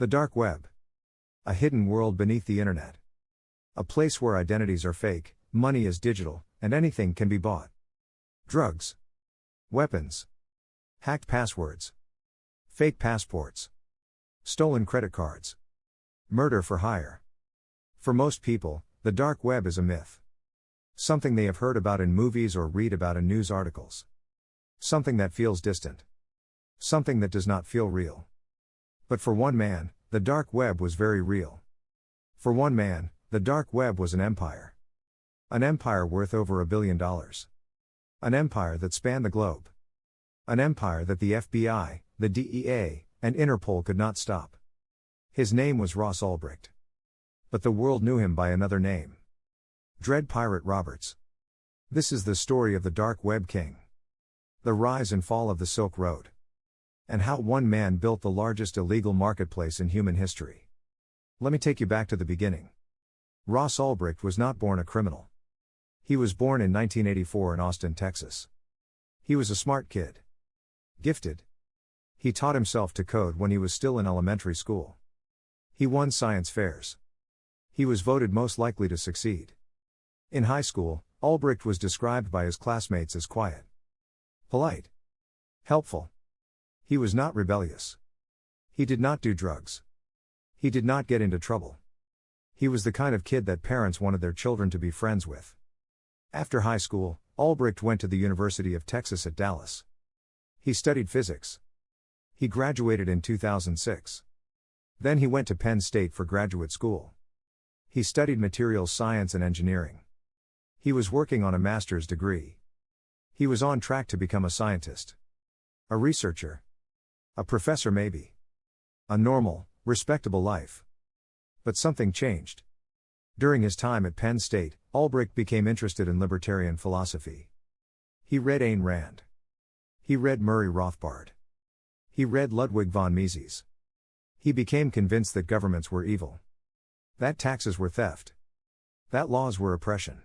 The dark web. A hidden world beneath the internet. A place where identities are fake, money is digital, and anything can be bought. Drugs. Weapons. Hacked passwords. Fake passports. Stolen credit cards. Murder for hire. For most people, the dark web is a myth. Something they have heard about in movies or read about in news articles. Something that feels distant. Something that does not feel real. But for one man, the dark web was very real. For one man, the dark web was an empire. An empire worth over $1 billion. An empire that spanned the globe. An empire that the FBI, the DEA, and Interpol could not stop. His name was Ross Ulbricht. But the world knew him by another name. Dread Pirate Roberts. This is the story of the dark web king. The rise and fall of the Silk Road. And how one man built the largest illegal marketplace in human history. Let me take you back to the beginning. Ross Ulbricht was not born a criminal. He was born in 1984 in Austin, Texas. He was a smart kid. Gifted. He taught himself to code when he was still in elementary school. He won science fairs. He was voted most likely to succeed. In high school, Ulbricht was described by his classmates as quiet, polite, helpful. He was not rebellious. He did not do drugs. He did not get into trouble. He was the kind of kid that parents wanted their children to be friends with. After high school, Ulbricht went to the University of Texas at Dallas. He studied physics. He graduated in 2006. Then he went to Penn State for graduate school. He studied materials science and engineering. He was working on a master's degree. He was on track to become a scientist. A researcher. A professor maybe. A normal, respectable life. But something changed. During his time at Penn State, Ulbricht became interested in libertarian philosophy. He read Ayn Rand. He read Murray Rothbard. He read Ludwig von Mises. He became convinced that governments were evil. That taxes were theft. That laws were oppression.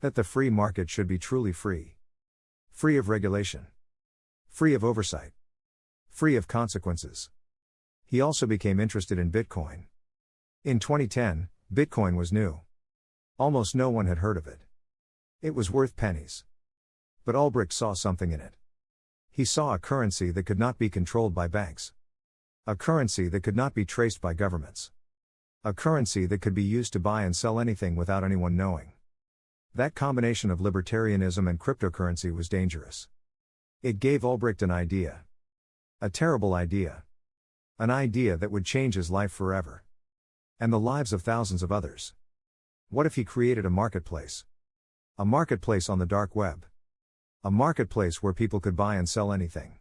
That the free market should be truly free. Free of regulation. Free of oversight. Free of consequences. He also became interested in Bitcoin. In 2010, Bitcoin was new. Almost no one had heard of it. It was worth pennies. But Ulbricht saw something in it. He saw a currency that could not be controlled by banks. A currency that could not be traced by governments. A currency that could be used to buy and sell anything without anyone knowing. That combination of libertarianism and cryptocurrency was dangerous. It gave Ulbricht an idea. A terrible idea. An idea that would change his life forever. And the lives of thousands of others. What if he created a marketplace? A marketplace on the dark web. A marketplace where people could buy and sell anything.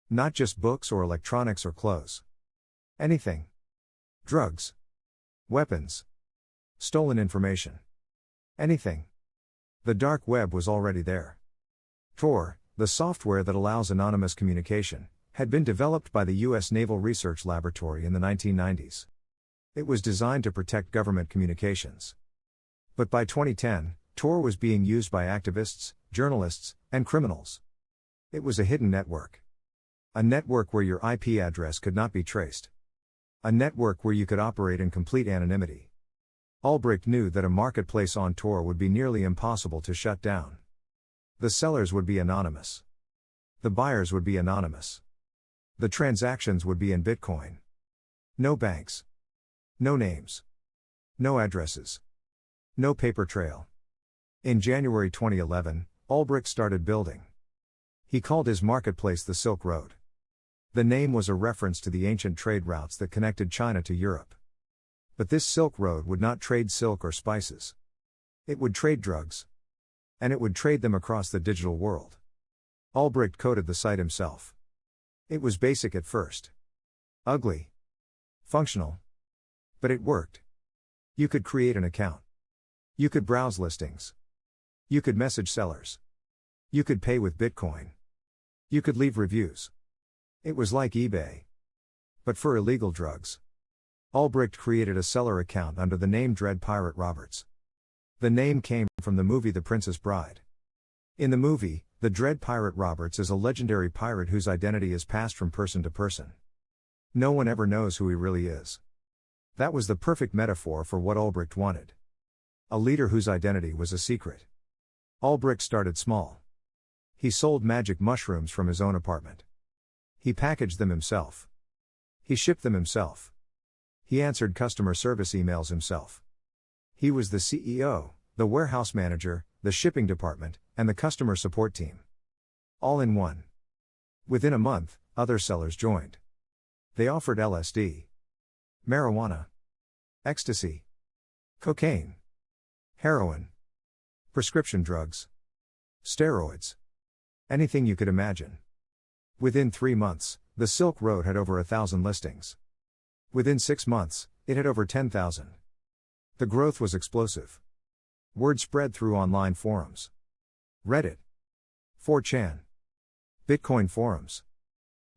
Not just books or electronics or clothes. Anything. Drugs. Weapons. Stolen information. Anything. The dark web was already there. Tor, the software that allows anonymous communication, had been developed by the U.S. Naval Research Laboratory in the 1990s. It was designed to protect government communications. But by 2010, Tor was being used by activists, journalists, and criminals. It was a hidden network. A network where your IP address could not be traced. A network where you could operate in complete anonymity. Ulbricht knew that a marketplace on Tor would be nearly impossible to shut down. The sellers would be anonymous. The buyers would be anonymous. The transactions would be in Bitcoin. No banks. No names. No addresses. No paper trail. In January 2011, Ulbricht started building. He called his marketplace the Silk Road. The name was a reference to the ancient trade routes that connected China to Europe. But this Silk Road would not trade silk or spices. It would trade drugs. And it would trade them across the digital world. Ulbricht coded the site himself. It was basic at first. Ugly. Functional. But it worked. You could create an account. You could browse listings. You could message sellers. You could pay with Bitcoin. You could leave reviews. It was like eBay. But for illegal drugs. Ulbricht created a seller account under the name Dread Pirate Roberts. The name came from the movie The Princess Bride. In the movie, the Dread Pirate Roberts is a legendary pirate whose identity is passed from person to person. No one ever knows who he really is. That was the perfect metaphor for what Ulbricht wanted. A leader whose identity was a secret. Ulbricht started small. He sold magic mushrooms from his own apartment. He packaged them himself. He shipped them himself. He answered customer service emails himself. He was the CEO, the warehouse manager, the shipping department, and the customer support team. All in one. Within a month, other sellers joined. They offered LSD, marijuana, ecstasy, cocaine, heroin, prescription drugs, steroids, anything you could imagine. Within 3 months, the Silk Road had over 1,000 listings. Within 6 months, it had over 10,000. The growth was explosive. Word spread through online forums. Reddit, 4chan, Bitcoin forums.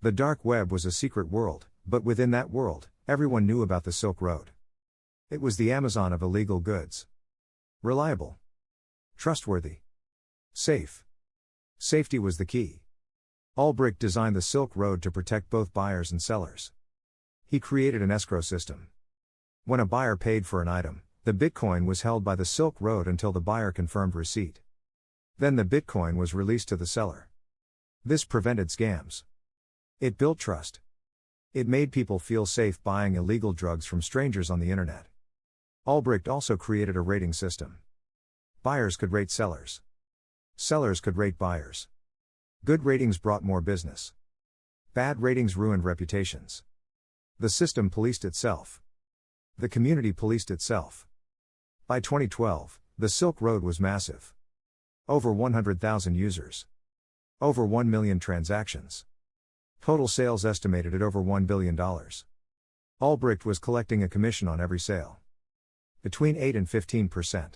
The dark web was a secret world, but within that world, everyone knew about the Silk Road. It was the Amazon of illegal goods. Reliable. Trustworthy. Safe. Safety was the key. Ulbricht designed the Silk Road to protect both buyers and sellers. He created an escrow system. When a buyer paid for an item, the Bitcoin was held by the Silk Road until the buyer confirmed receipt. Then the Bitcoin was released to the seller. This prevented scams. It built trust. It made people feel safe buying illegal drugs from strangers on the internet. Ulbricht also created a rating system. Buyers could rate sellers. Sellers could rate buyers. Good ratings brought more business. Bad ratings ruined reputations. The system policed itself. The community policed itself. By 2012, the Silk Road was massive. Over 100,000 users. Over 1 million transactions. Total sales estimated at over $1 billion. Ulbricht was collecting a commission on every sale. Between 8 and 15%.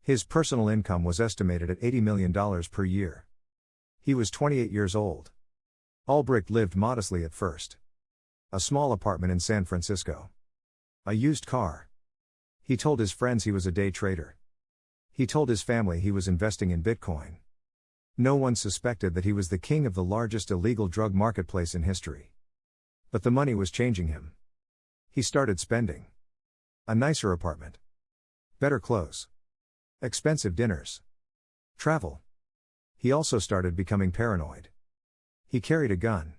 His personal income was estimated at $80 million per year. He was 28 years old. Ulbricht lived modestly at first. A small apartment in San Francisco. A used car. He told his friends he was a day trader. He told his family he was investing in Bitcoin. No one suspected that he was the king of the largest illegal drug marketplace in history. But the money was changing him. He started spending. A nicer apartment. Better clothes. Expensive dinners. Travel. He also started becoming paranoid. He carried a gun.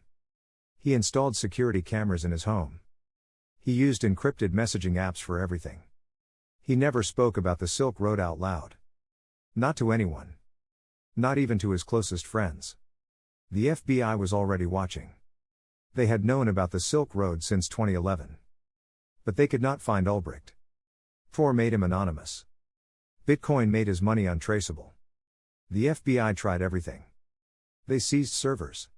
He installed security cameras in his home. He used encrypted messaging apps for everything. He never spoke about the Silk Road out loud. Not to anyone. Not even to his closest friends. The FBI was already watching. They had known about the Silk Road since 2011. But they could not find Ulbricht. Tor made him anonymous. Bitcoin made his money untraceable. The FBI tried everything. They seized servers.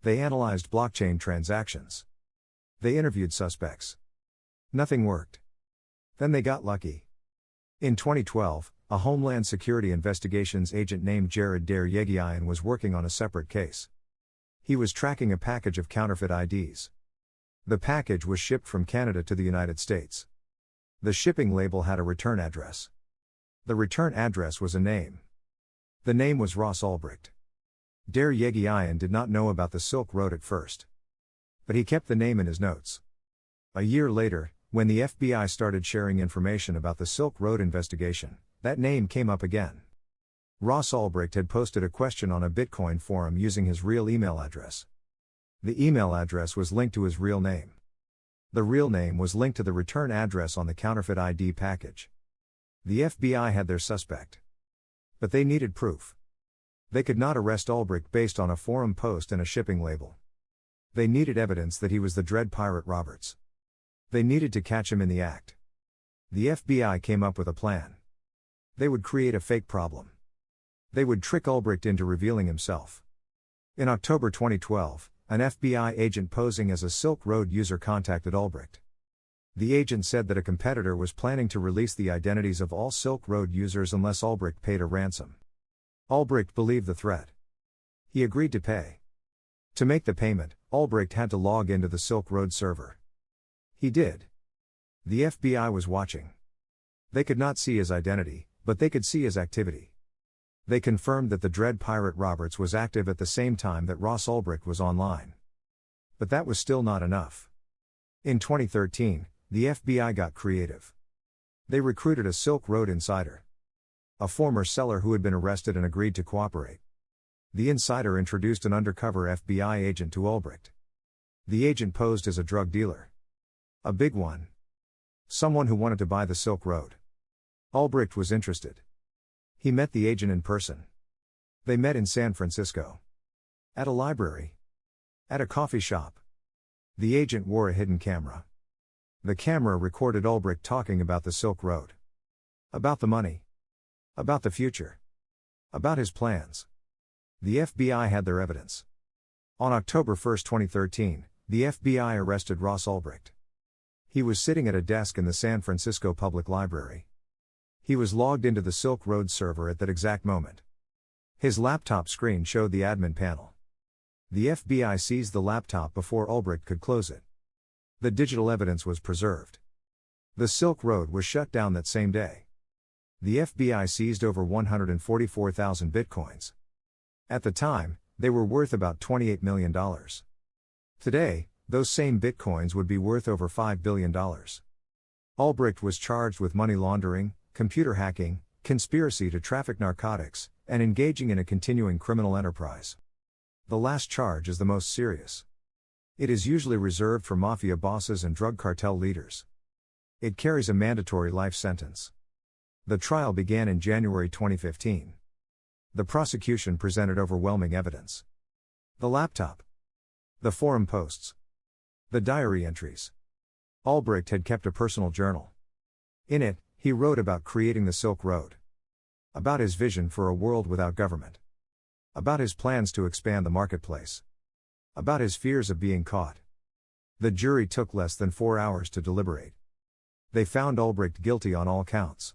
They analyzed blockchain transactions. They interviewed suspects. Nothing worked. Then they got lucky. In 2012, a Homeland Security Investigations agent named Jared Deryegian was working on a separate case. He was tracking a package of counterfeit IDs. The package was shipped from Canada to the United States. The shipping label had a return address. The return address was a name. The name was Ross Ulbricht. Deryegian did not know about the Silk Road at first. But he kept the name in his notes. A year later, when the FBI started sharing information about the Silk Road investigation, that name came up again. Ross Ulbricht had posted a question on a Bitcoin forum using his real email address. The email address was linked to his real name. The real name was linked to the return address on the counterfeit ID package. The FBI had their suspect. But they needed proof. They could not arrest Ulbricht based on a forum post and a shipping label. They needed evidence that he was the Dread Pirate Roberts. They needed to catch him in the act. The FBI came up with a plan. They would create a fake problem. They would trick Ulbricht into revealing himself. In October 2012, an FBI agent posing as a Silk Road user contacted Ulbricht. The agent said that a competitor was planning to release the identities of all Silk Road users unless Ulbricht paid a ransom. Ulbricht believed the threat. He agreed to pay. To make the payment, Ulbricht had to log into the Silk Road server. He did. The FBI was watching. They could not see his identity, but they could see his activity. They confirmed that the Dread Pirate Roberts was active at the same time that Ross Ulbricht was online. But that was still not enough. In 2013, the FBI got creative. They recruited a Silk Road insider, a former seller who had been arrested and agreed to cooperate. The insider introduced an undercover FBI agent to Ulbricht. The agent posed as a drug dealer. A big one. Someone who wanted to buy the Silk Road. Ulbricht was interested. He met the agent in person. They met in San Francisco. At a library. At a coffee shop. The agent wore a hidden camera. The camera recorded Ulbricht talking about the Silk Road. About the money. About the future. About his plans. The FBI had their evidence. On October 1, 2013, the FBI arrested Ross Ulbricht. He was sitting at a desk in the San Francisco Public Library. He was logged into the Silk Road server at that exact moment. His laptop screen showed the admin panel. The FBI seized the laptop before Ulbricht could close it. The digital evidence was preserved. The Silk Road was shut down that same day. The FBI seized over 144,000 bitcoins. At the time, they were worth about $28 million. Today, those same bitcoins would be worth over $5 billion. Ulbricht was charged with money laundering, computer hacking, conspiracy to traffic narcotics, and engaging in a continuing criminal enterprise. The last charge is the most serious. It is usually reserved for mafia bosses and drug cartel leaders. It carries a mandatory life sentence. The trial began in January 2015. The prosecution presented overwhelming evidence. The laptop. The forum posts. The diary entries. Ulbricht had kept a personal journal. In it, he wrote about creating the Silk Road. About his vision for a world without government. About his plans to expand the marketplace. About his fears of being caught. The jury took less than 4 hours to deliberate. They found Ulbricht guilty on all counts.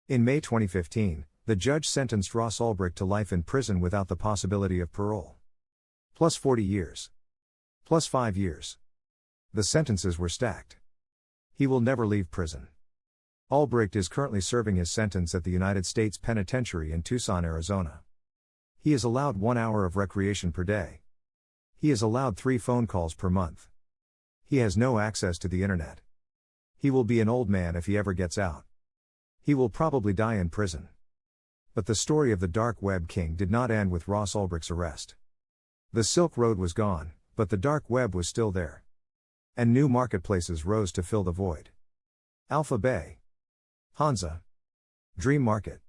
In May 2015, the judge sentenced Ross Ulbricht to life in prison without the possibility of parole. Plus 40 years. Plus 5 years. The sentences were stacked. He will never leave prison. Ulbricht is currently serving his sentence at the United States Penitentiary in Tucson, Arizona. He is allowed 1 hour of recreation per day. He is allowed 3 phone calls per month. He has no access to the internet. He will be an old man if he ever gets out. He will probably die in prison. But the story of the dark web king did not end with Ross Ulbricht's arrest. The Silk Road was gone, but the dark web was still there. And new marketplaces rose to fill the void. Alpha Bay. Hansa. Dream Market.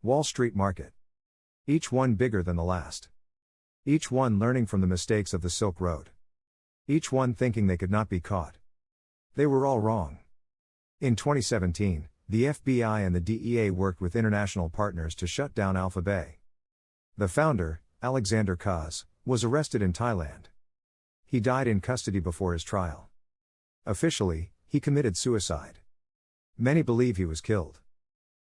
Wall Street Market. Each one bigger than the last. Each one learning from the mistakes of the Silk Road. Each one thinking they could not be caught. They were all wrong. In 2017, the FBI and the DEA worked with international partners to shut down Alpha Bay. The founder, Alexander Kaz, was arrested in Thailand. He died in custody before his trial. Officially, he committed suicide. Many believe he was killed.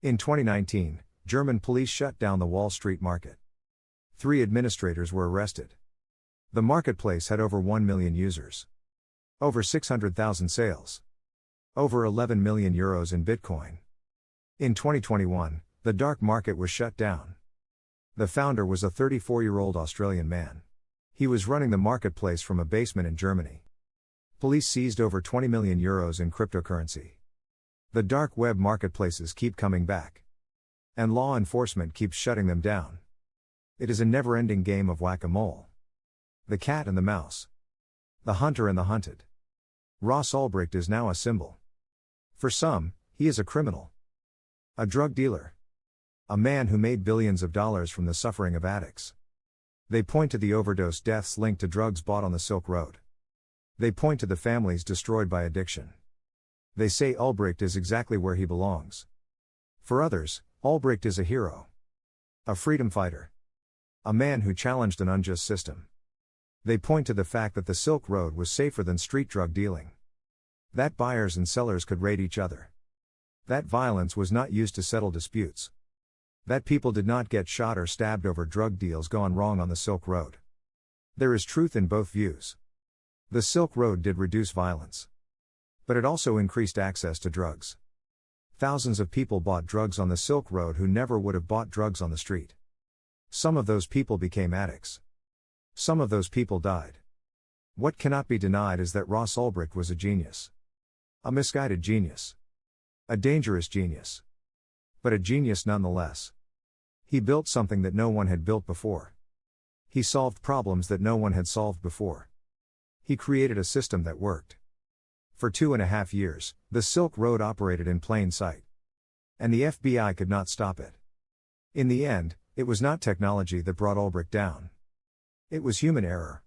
In 2019, German police shut down the Wall Street market. 3 administrators were arrested. The marketplace had over 1 million users. Over 600,000 sales. Over 11 million euros in Bitcoin. In 2021, the dark market was shut down. The founder was a 34-year-old Australian man. He was running the marketplace from a basement in Germany. Police seized over 20 million euros in cryptocurrency. The dark web marketplaces keep coming back. And law enforcement keeps shutting them down. It is a never-ending game of whack-a-mole. The cat and the mouse. The hunter and the hunted. Ross Ulbricht is now a symbol. For some, he is a criminal. A drug dealer. A man who made billions of dollars from the suffering of addicts. They point to the overdose deaths linked to drugs bought on the Silk Road. They point to the families destroyed by addiction. They say Ulbricht is exactly where he belongs. For others, Ulbricht is a hero. A freedom fighter. A man who challenged an unjust system. They point to the fact that the Silk Road was safer than street drug dealing. That buyers and sellers could raid each other. That violence was not used to settle disputes. That people did not get shot or stabbed over drug deals gone wrong on the Silk Road. There is truth in both views. The Silk Road did reduce violence. But it also increased access to drugs. Thousands of people bought drugs on the Silk Road who never would have bought drugs on the street. Some of those people became addicts. Some of those people died. What cannot be denied is that Ross Ulbricht was a genius. A misguided genius. A dangerous genius. But a genius nonetheless. He built something that no one had built before. He solved problems that no one had solved before. He created a system that worked. For 2.5 years, the Silk Road operated in plain sight. And the FBI could not stop it. In the end, it was not technology that brought Ulbricht down. It was human error.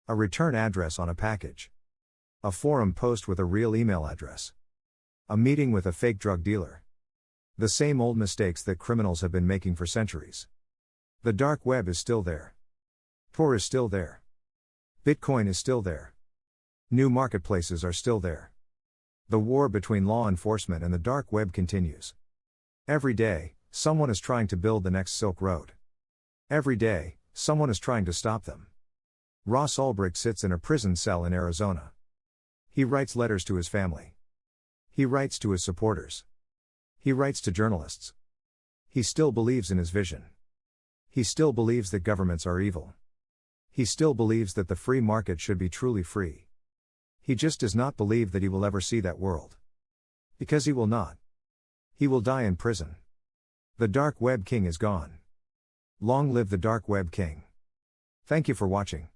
A return address on a package. A forum post with a real email address. A meeting with a fake drug dealer. The same old mistakes that criminals have been making for centuries. The dark web is still there. Tor is still there. Bitcoin is still there. New marketplaces are still there. The war between law enforcement and the dark web continues. Every day, someone is trying to build the next Silk Road. Every day, someone is trying to stop them. Ross Ulbricht sits in a prison cell in Arizona. He writes letters to his family. He writes to his supporters. He writes to journalists. He still believes in his vision. He still believes that governments are evil. He still believes that the free market should be truly free. He just does not believe that he will ever see that world. Because he will not. He will die in prison. The dark web king is gone. Long live the dark web king. Thank you for watching.